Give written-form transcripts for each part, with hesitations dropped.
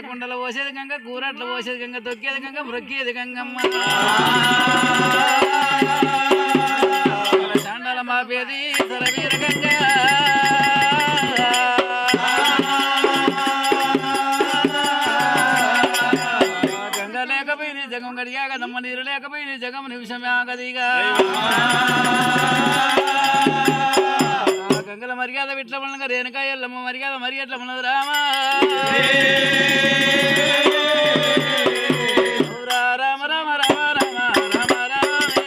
కుండలు పోసేది గంగ, కూరట్లు పోసేది గంగ, తొక్కేది గంగ, మృక్కేది గంగమ్మ. చాండల మాపేది సరవీర గంగ. గంగ లేకపోయి జగం గడియాగదమ్మ, నీరు లేకపోయి జగం నిమిషమాగదిగా. గంగల మర్యాద విట్లమనగా రేణుకా ఎల్లమ్మ మర్యాద ఎట్లమన్నది రామా. రామ రామ రామ రామ రామ రామే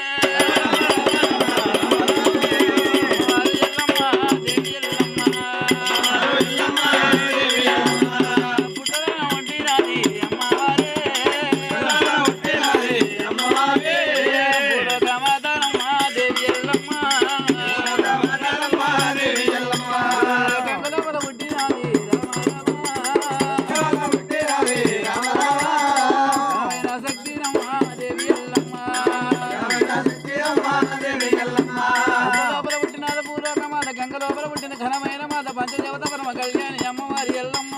దేవి ఎల్లమ్మ పుట్టన ఒంటిరాది అమ్మవారే పులకమదనమ్మ దేవి ఎల్లమ్మ గంగలోపల పుట్టినాది గంగ లోపల పుట్టిన ఘనమైన మాత పంచదేవత పరమ కళ్యాణి అమ్మవారి ఎల్లమ్మ.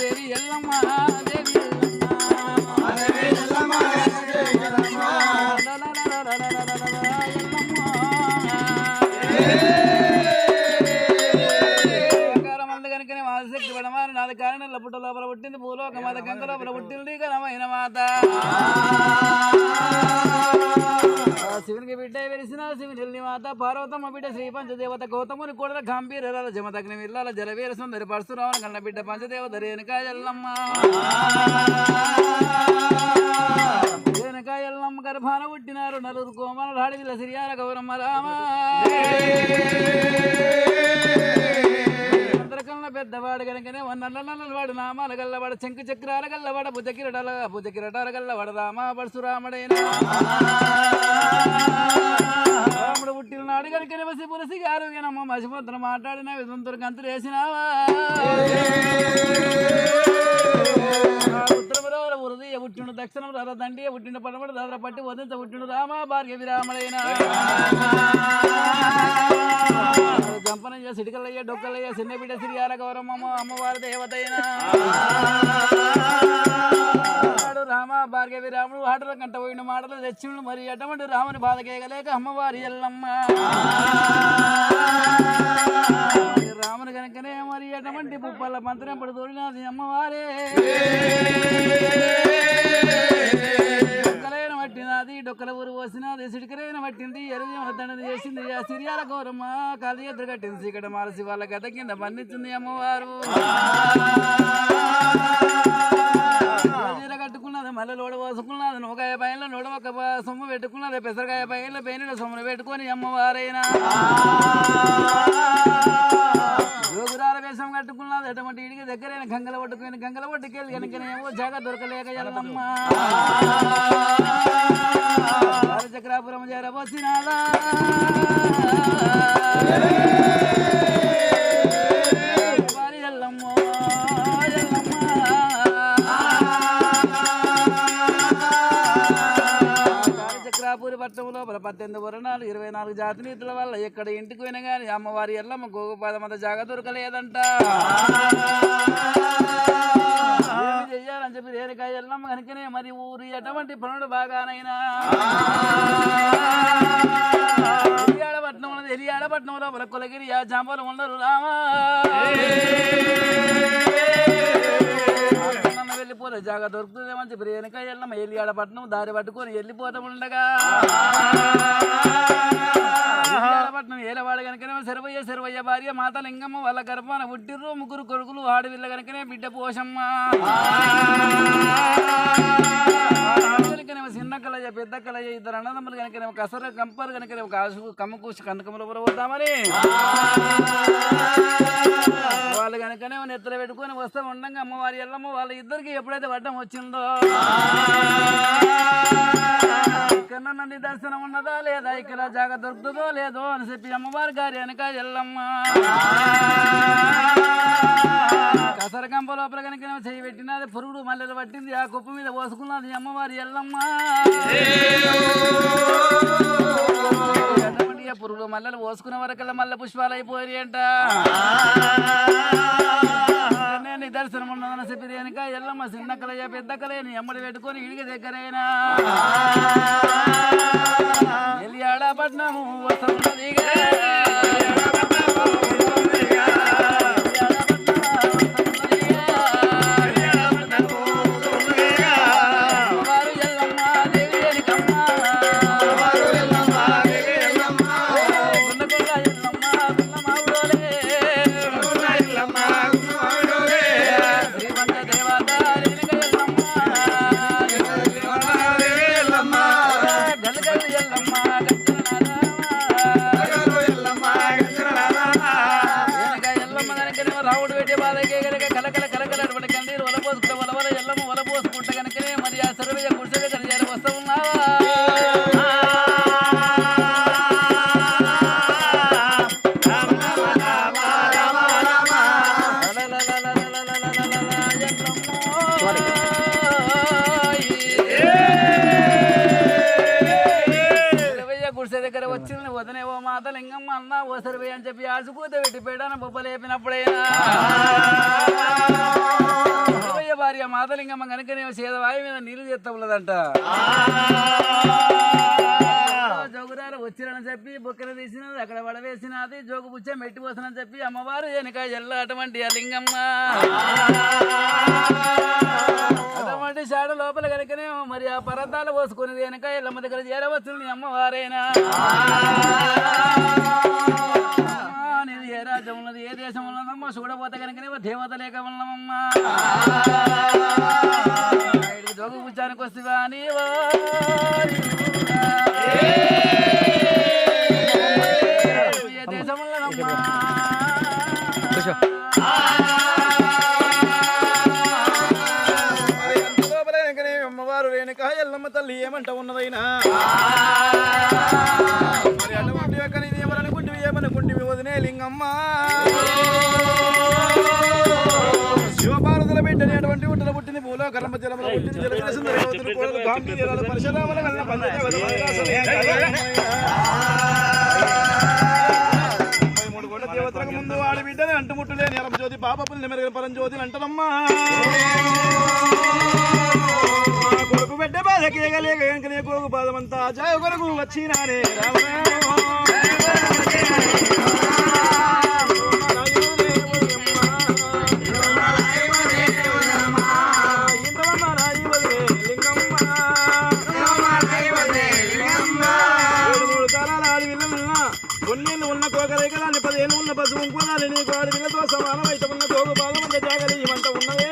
దేవి ఎల్లమ్మ దేవి కనుకనే మాశక్తి పడమారి నాది కారణంలో పుట్ట లోపల పుట్టింది భూలోక మాత గంగ లోపల పుట్టింది ఘనమైన మాత. శివునికి బిడ్డ వెలిసిన శివుని మాత పార్వతమ్మ బిడ్డ శ్రీ పంచదేవత గౌతముని కూడా గంభీర జమదగ్ని విల్లాల జలవీర సుందరి పరశురావణ కన్న బిడ్డ పంచదేవత రేణుకా ఎల్లమ్మ. రేణుకా ఎల్లమ్మ గర్భాన పుట్టినారు నలుగురు కోమల ఆడవిల్ల సిరియాల గౌరమ్మ రామ. పెద్దవాడు కనుకనే నల్లవాడు నామాల గల్లవాడు శంకు చక్రాల గల్లవాడ భుజకిరటాల గల్లవాడ రామ పరశురాముడైన రాముడు పుట్టిన నాడు కనుకనే వసి పులసి గారు నమ్మ మసిపోతున్న మాట్లాడిన విధంతో గంతులు వేసినావా. ఉత్తరపురాల ఉదయ పుట్టిండు దక్షిణం రథ దండియ పుట్టిండు పడమడు దాదర పట్టి వదించ పుట్టిండు రామ భార్గవి రాముడైన జంపనయ్య సిడికలయ్య డొక్కలయ్య చిన్న బిడ్డ సిరియాల గౌరమ్మ అమ్మవారి దేవతైన రామ భార్గవి రాముడు ఆటల కంట పోయిన మాటలు తెచ్చిండు మరి అటువంటి రాముని బాధ కేగలేక అమ్మవారి ఎల్లమ్మ. రాముని కనుకనే మరి అటువంటి పుప్పల మంత్రం పడు తోడినది అమ్మవారే. డొక్కలైన పట్టినది డొక్కల ఊరు పోసినది సిడికలైన పట్టింది ఎరుజన దండని చేసింది ఆ సిరియాల గౌరమ్మ కాలి ఎదురు కట్టింది ఇక్కడ మాలసి వాళ్ళ గత కింద బంధించింది అమ్మవారు. కట్టుకున్నది మళ్ళీ లోడ పోసుకున్నది నూకాయ పైన నూడ ఒక సొమ్ము పెట్టుకున్నది పెసరకాయ పైన పెయిన సొమ్మును పెట్టుకొని అమ్మవారైనా జోగురాల వేషం కట్టుకున్నది ఎటువంటి ఇడికి దగ్గరైన గంగల పట్టుకుని గంగల పట్టుకెళ్ళి కనుకనేమో జాగా దొరకలేక ఎల్లమ్మ చక్రాపురం చేరబోసినాదా ఎల్లమ్మ చక్రాపూరి పట్టణంలో 18 వరణాలు 24 జాతి నీతుల వల్ల ఎక్కడ ఇంటికి పోయినా కానీ అమ్మవారి ఎల్లమ్మ గోగుపాదమంత జాగా దొరకలేదంట చెయ్యాలని చెప్పి రేణుకాయ ఎల్లమ్మ కనుకనే మరి ఊరి ఎటువంటి పనులు బాగానైనా ఎలియాడపట్నంలో కొలగిరి జాంబలు ఉండరు రామా వెళ్ళిపోలే జాగా దొరుకుతుందేమని చెప్పి రేణుకాయ ఎల్లమ్మ ఎలియాడపట్నం దారి పట్టుకొని వెళ్ళిపోతాం ఉండగా పట్నం ఏలవాడ కనుకనే శరవయ్య భార్య మాత లింగమ్మ వాళ్ళ గర్భాన ఉట్టిర్రు 3 కొడుకులు ఆడవిల్ల కనుకనే బిడ్డ పోషమ్మ కనుకనేమో చిన్న కలయ్య పెద్ద కలయ్య 2 అన్నదమ్ములు కనుకనేమో కసర కంపరు కనుకనే కమ్మ కూసి కనకములు పోతామని వాళ్ళు కనుకనేమో నెత్తలు పెట్టుకొని వస్తూ ఉండగా అమ్మవారి ఎల్లమ్మ వాళ్ళ ఇద్దరికి ఎప్పుడైతే వడ్డం వచ్చిందో ఇక్కడ దర్శనం ఉన్నదా లేదా ఇక్కడ జాగా దొరుకుతుందో లేదో అని చెప్పి అమ్మవారి గారి వెనక ఎల్లమ్మ కసర కంప లోపల కనుక చెయ్యి పెట్టినది పురుగుడు మల్లెలు పట్టింది ఆ కుప్ప మీద పోసుకున్నది అమ్మవారి ఎల్లమ్మ పురుగుడు మల్లెలు పోసుకునే వరకల్లా మల్లె పుష్పాలు అయిపోయి అంట దర్శనం ఉన్నదని చెప్పి వెనక ఎల్లమ్మ చిన్న కలయ్య పెద్ద కలయ్యని ఎమ్మడి పెట్టుకొని ఇడికి దగ్గరైనా ఎలియాడపట్నము వస్తున్నది రావుడు పెట్టే బాధకే కనుక కలకల కలకల కన్నీరు వలపోసుకుంటే వలవల ఎల్లమ్మ వలపోసుకుంటే కనుకనే మరి ఆ సర్వయ్య గుడిసె దగ్గర చేరి వస్తూ ఉన్నావా గుడిసె దగ్గర వచ్చింది వదనే ఓ మాత లింగమ్మ అన్న ఓ సర్వయ్య అని చెప్పి ఆసుపూత పెట్టి పెట్టాను బొబ్బ లేపినప్పుడైనా భార్య మాతలింగమ్మ కనుకనే సేదవాయి మీద నీళ్లు చేస్తా ఉన్నదంట జోగురాలు వచ్చిరని చెప్పి బొక్కలు తీసినది అక్కడ వడవేసినది జోగు పుచ్చే మెట్టి పోసినని చెప్పి అమ్మవారు వెనుక ఎల్ల అటువంటి ఆ లింగమ్మ అటువంటి షాడ లోపల కనుకనే మరి ఆ పర్వతాలు పోసుకునేది వెనుక ఎల్లమ్మ దగ్గర చేరవచ్చుంది అమ్మవారైనా నీది ఏ రాజ్యం ఉన్నది ఏ దేశం ఉన్నదమ్మా చూడబోతే కనుకనే దేవత లేక ఉన్నమమ్మా జోగు పుచ్చానికి వస్తువా నీవో ఏ దేశం ఉన్నదమ్మా అమ్మవారు రేణుక ఎల్లమ్మ తల్లి ఏమంట ఉన్నదైనా మరి అటువంటి యొక్క నీది ఏమనుకుంటే ఏమనుకుంటే వదినే లింగమ్మ శివపార్వతుల బిడ్డని అటువంటి ఉట్టల పుట్టింది భూలో కర్మ జలముల పుట్టింది జలజల సుందరి కోతులు కోడలు గాంధీరాల పరశురాముల వల్ల పంచదేవత 33 కోట్ల దేవతలకు ముందు వాడి బిడ్డని అంటుముట్టులేని అరం జ్యోతి పాపపుల్ని నిమెరగల పరం జ్యోతిని అంటనమ్మా కొడుకు బిడ్డ బాధకేగలేక వెంకనే కోగు పాదమంతా జయ కొరకు వచ్చినానే కొన్నేళ్ళు ఉన్న కోకరేకలాన్ని 10 ఏళ్ళు ఉన్న పశువు కొనాలి నీకు ఆడి వీళ్ళతో సమానమైతే ఉన్న కోగు పాదమంతా జాగలి ఇవంత ఉన్నదే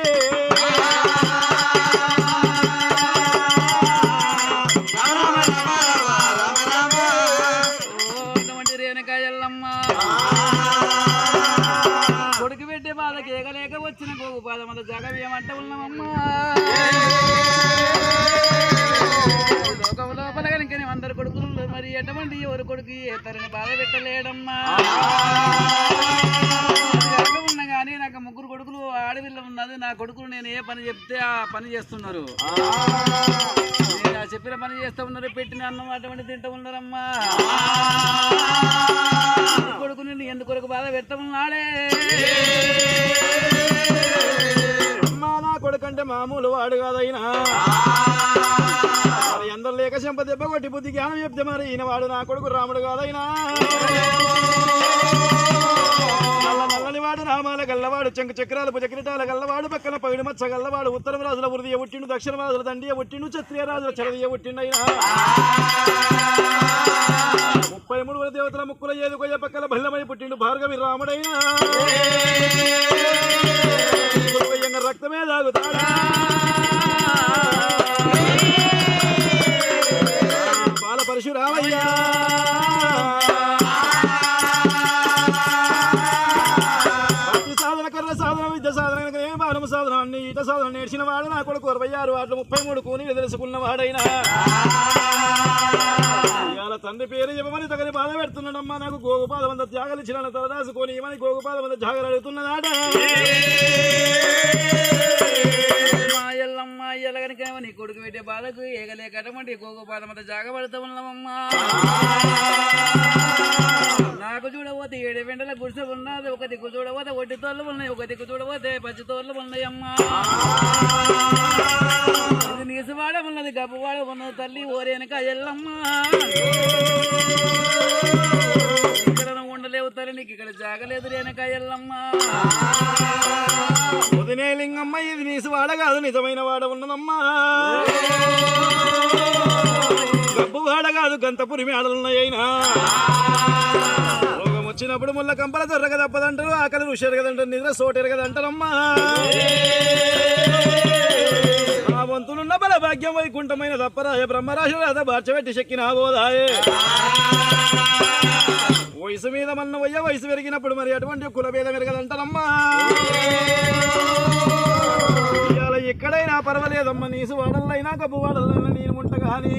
బాధకి ఏగలేక వచ్చిన గోగు పాదమంత జగమేమంట ఉన్నామమ్మా లోకం లోపల కనుక అందరు కొడుకులు మరి ఎటువంటి ఎవరు కొడుకు ఏ తరని బాధ పెట్టలేడమ్మా ఉన్నా కానీ నాకు ముగ్గురు కొడుకులు ఆడపిల్ల ఉన్నది నా కొడుకులు నేను ఏ పని చెప్తే ఆ పని చేస్తున్నారు నేను చెప్పిన పని చేస్తూ ఉన్నారు పెట్టిన అన్నం అటువంటి తింటూ ఉన్నారమ్మా కొడుకు నుండి ఎందుకు కొడుకు బాధ పెడతా ఉన్నాడే అమ్మా నా కొడుకంటే మామూలు వాడు కాదైనా ఎందరు లేక చెంప దెబ్బ కొట్టి బుద్ధి జ్ఞానం చెప్తే మరి ఈయన వాడు నా కొడుకు రాముడు కాదైనా నల్లని వాడు నామాల గల్లవాడు చెంకు చక్రాలు భుజకిరీటాల గల్లవాడు పక్కన పైడు మచ్చ గల్లవాడు ఉత్తరం రాజుల ఉరిదియ ఉట్టిండు దక్షిణ రాజుల దండియ ఉట్టిండు క్షత్రియ రాజుల చరదియ ఉట్టిండైనా 33 దేవతల ముక్కుల ఏదుకొయ్య పక్కల బల్లమై పుట్టిండు భార్గవి రాముడైనా రక్తమే తాగుతాడా బాల పరశురామయ్యా భక్తి సాధన కర్ర సాధన విద్య సాధన బాలము సాధన అన్ని ఈట సాధన నేర్చిన వాడు నా కొడుకు 66 వాటిలో 33 కూనీలు తెలుసుకున్న వాడైనా ఇవాళ తండ్రి పేరు చెప్పమని తగని బాధ పెడుతున్నాడమ్మా నాకు గోగుపాద మంద త్యాగాలు ఇచ్చిన తలదాసుకొని ఏమని గోగుపాద మంద త్యాగాలు అడుగుతున్నదాట ఎల్లమ్మ ఎల్లగనికేమో నీ కొడుకు పెట్టే బాధకు ఏగలేకటమంటే గోగుపాద మంద జాగబడుతూ ఉన్నామమ్మా నాకు చూడబోతే 7 వెంటల గుడిసె ఉన్నది ఒక దిక్కు చూడబోతే ఒడ్డి తోళ్ళు ఉన్నాయి ఒక దిక్కు చూడబోతే పచ్చి తోళ్ళు ఉన్నాయమ్మా ఇది నీసువాడ ఉన్నది గబ్బువాడ ఉన్నది తల్లి ఓరేనక ఎల్లమ్మ ఇక్కడ ఉండలేవు తల్లి నీకు ఇక్కడ జాగలేదు రేనక ఎల్లమ్మ వదినే లింగమ్మ ఇది నీసువాడ కాదు నిజమైన వాడ ఉన్నదమ్మా గబ్బు వాడ కాదు గంతపురి మేడలున్నాయైనా రోగం వచ్చినప్పుడు ముళ్ళ కంపల దొరక తప్పదంటారు ఆకలి రుషి కదంటారు నిద్ర సోటెరు కదంటారమ్మా ఆ వంతులున్న బల భాగ్యం వైకుంఠమైన తప్పరాయ బ్రహ్మరాశి రాధ బార్చబెట్టి చెక్కిన బోధాయే వయసు మీద మన్న వయసు పెరిగినప్పుడు మరి అటువంటి కులభేదం పెరగదంటారమ్మా ఇవాళ ఎక్కడైనా పర్వాలేదమ్మా నీసు వాడలైనా గబ్బు వాడలైనా నేను ముంట కానీ